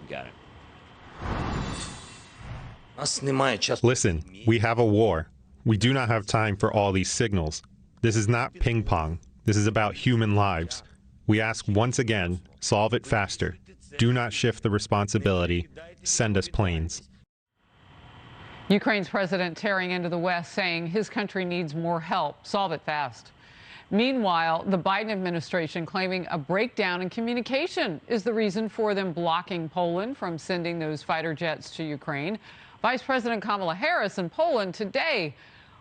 Got it. Listen, we have a war. We do not have time for all these signals. This is not ping pong. This is about human lives. We ask once again, solve it faster. Do not shift the responsibility. Send us planes. Ukraine's president tearing into the West, saying his country needs more help. Solve it fast. Meanwhile, the Biden administration claiming a breakdown in communication is the reason for them blocking Poland from sending those fighter jets to Ukraine. Vice President Kamala Harris in Poland today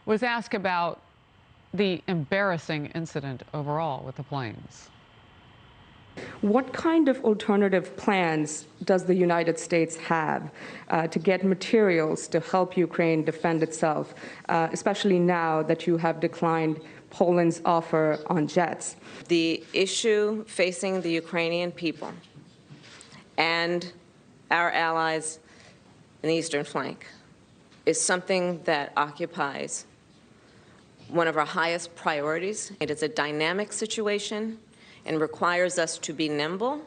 was asked about the embarrassing incident overall with the planes. What kind of alternative plans does the United States have to get materials to help Ukraine defend itself, especially now that you have declined Poland's offer on jets? The issue facing the Ukrainian people and our allies in the eastern flank is something that occupies one of our highest priorities. It is a dynamic situation and requires us to be nimble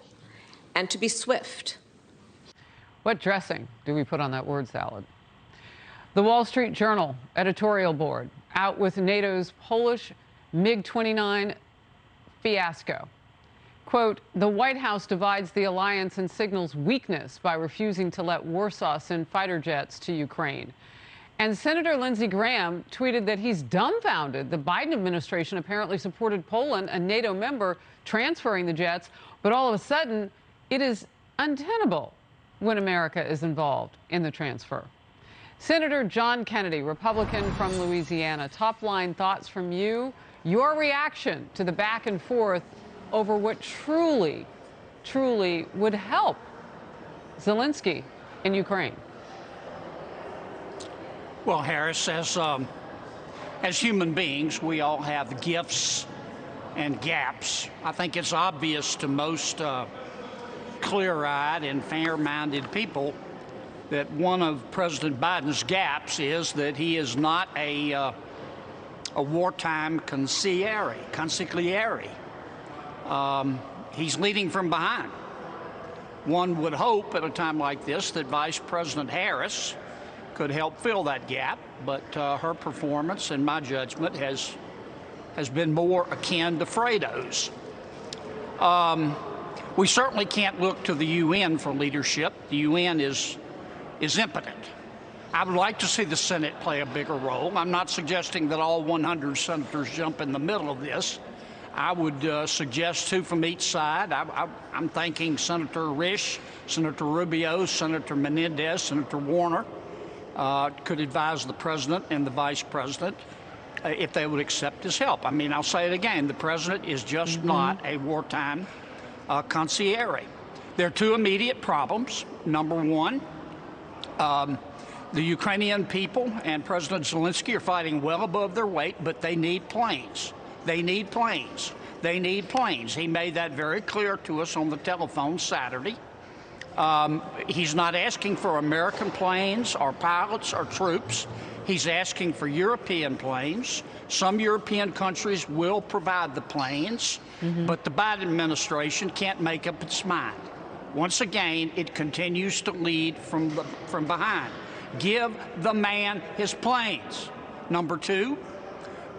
and to be swift. What dressing do we put on that word salad? The Wall Street Journal editorial board out with NATO's Polish MiG-29 fiasco. Quote, the White House divides the alliance and signals weakness by refusing to let Warsaw send fighter jets to Ukraine. And Senator Lindsey Graham tweeted that he's dumbfounded. The Biden administration apparently supported Poland, a NATO member, transferring the jets, but all of a sudden, it is untenable when America is involved in the transfer. Senator John Kennedy, Republican from Louisiana, top-line thoughts from you, your reaction to the back and forth over what truly, truly would help Zelensky in Ukraine. Well, Harris, as human beings, we all have gifts and gaps. I think it's obvious to most clear-eyed and fair-minded people that one of President Biden's gaps is that he is not a wartime consigliere. He's leading from behind. One would hope at a time like this that Vice President Harris could help fill that gap, but her performance, in my judgment, has been more akin to Fredo's. We certainly can't look to the UN for leadership. The UN is impotent. I would like to see the Senate play a bigger role. I'm not suggesting that all 100 senators jump in the middle of this. I would suggest two from each side. I'm thinking Senator Risch, Senator Rubio, Senator Menendez, Senator Warner could advise the president and the vice president if they would accept his help. I mean, I'll say it again. The president is just not a wartime consigliere. There are two immediate problems. Number one, the Ukrainian people and President Zelensky are fighting well above their weight, but they need planes. They need planes. They need planes. He made that very clear to us on the telephone Saturday. He's not asking for American planes or pilots or troops. He's asking for European planes. Some European countries will provide the planes, but the Biden administration can't make up its mind. Once again, it continues to lead from behind. Give the man his planes. Number two,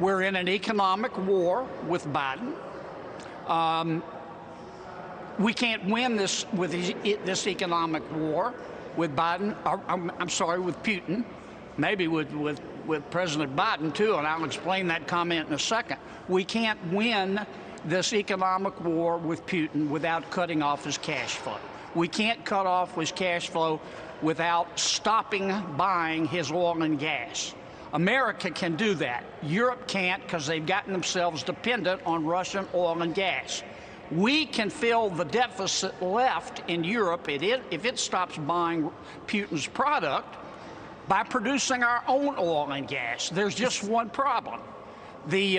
we're in an economic war with Biden. We can't win this with this economic war with Biden. I'm sorry, with Putin. Maybe with President Biden too, and I'll explain that comment in a second. We can't win this economic war with Putin without cutting off his cash flow. We can't cut off his cash flow without stopping buying his oil and gas. America can do that. Europe can't because they've gotten themselves dependent on Russian oil and gas. We can fill the deficit left in Europe if it stops buying Putin's product by producing our own oil and gas. There's just one problem. The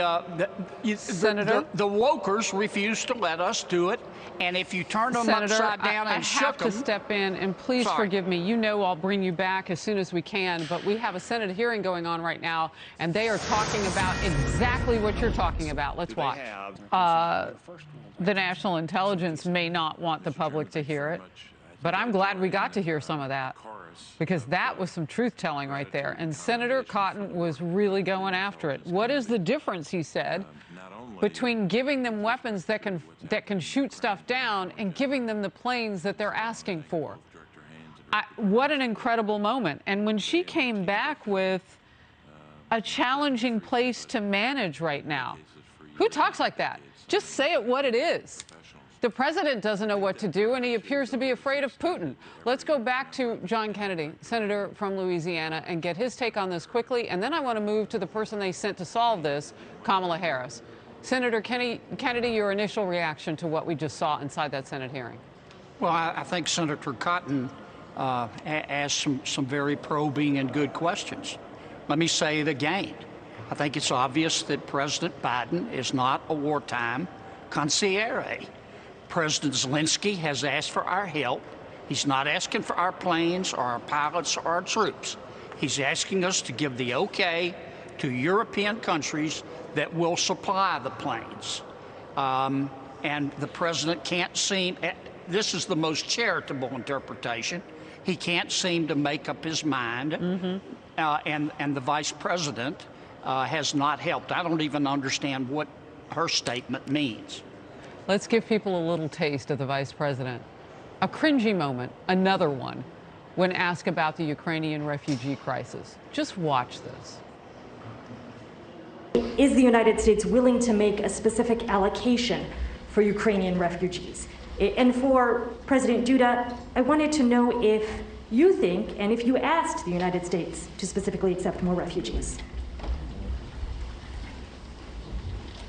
wokers refuse to let us do it, and if you turn them upside down and shook them... I have to step in, and please forgive me. You know I'll bring you back as soon as we can, but we have a Senate hearing going on right now, and they are talking about exactly what you're talking about. Let's watch. The National Intelligence may not want the public to hear it. But I'm glad we got to hear some of that, because that was some truth-telling right there. And Senator Cotton was really going after it. What is the difference, he said, between giving them weapons that can shoot stuff down and giving them the planes that they're asking for? What an incredible moment. And when she came back with a challenging place to manage right now, who talks like that? Just say it what it is. The president doesn't know what to do, and he appears to be afraid of Putin. Let's go back to John Kennedy, senator from Louisiana, and get his take on this quickly. And then I want to move to the person they sent to solve this, Kamala Harris. Senator Kennedy, your initial reaction to what we just saw inside that Senate hearing? Well, I think Senator Cotton asked some very probing and good questions. Let me say it again. I think it's obvious that President Biden is not a wartime consigliere. President Zelensky has asked for our help. He's not asking for our planes or our pilots or our troops. He's asking us to give the okay to European countries that will supply the planes. And the president can't seem, this is the most charitable interpretation, he can't seem to make up his mind. And the vice president has not helped. I don't even understand what her statement means. Let's give people a little taste of the vice president. A cringy moment, another one, when asked about the Ukrainian refugee crisis. Just watch this. Is the United States willing to make a specific allocation for Ukrainian refugees? And for President Duda, I wanted to know if you think, and if you asked the United States to specifically accept more refugees.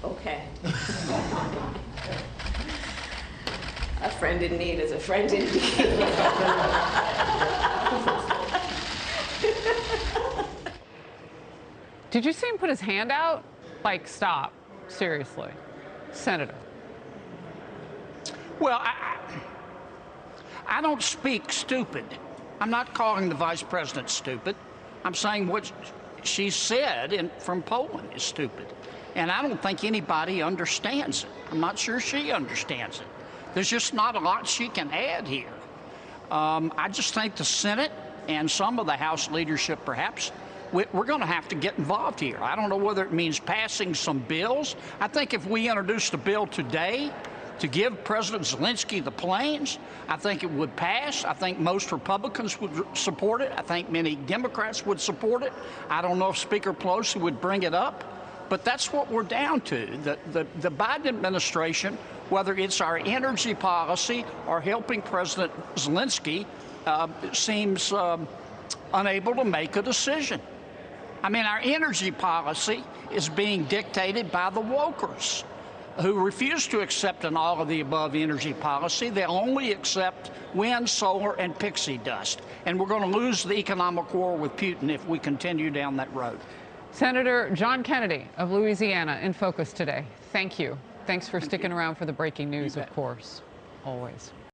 Okay. A friend in need is a friend in need. Did you see him put his hand out? Like, stop. Seriously. Senator. Well, I don't speak stupid. I'm not calling the vice president stupid. I'm saying what she said from Poland is stupid. And I don't think anybody understands it. I'm not sure she understands it. There's just not a lot she can add here. I just think the Senate and some of the House leadership, perhaps, we're going to have to get involved here. I don't know whether it means passing some bills. I think if we introduced a bill today to give President Zelensky the planes, I think it would pass. I think most Republicans would support it. I think many Democrats would support it. I don't know if Speaker Pelosi would bring it up. But that's what we're down to. The Biden administration, whether it's our energy policy or helping President Zelensky, seems unable to make a decision. I mean, our energy policy is being dictated by the wokers who refuse to accept an all-of-the-above energy policy. They'll only accept wind, solar, and pixie dust. And we're going to lose the economic war with Putin if we continue down that road. Senator John Kennedy of Louisiana in focus today. Thank you. Thanks for sticking around for the breaking news, of course, always.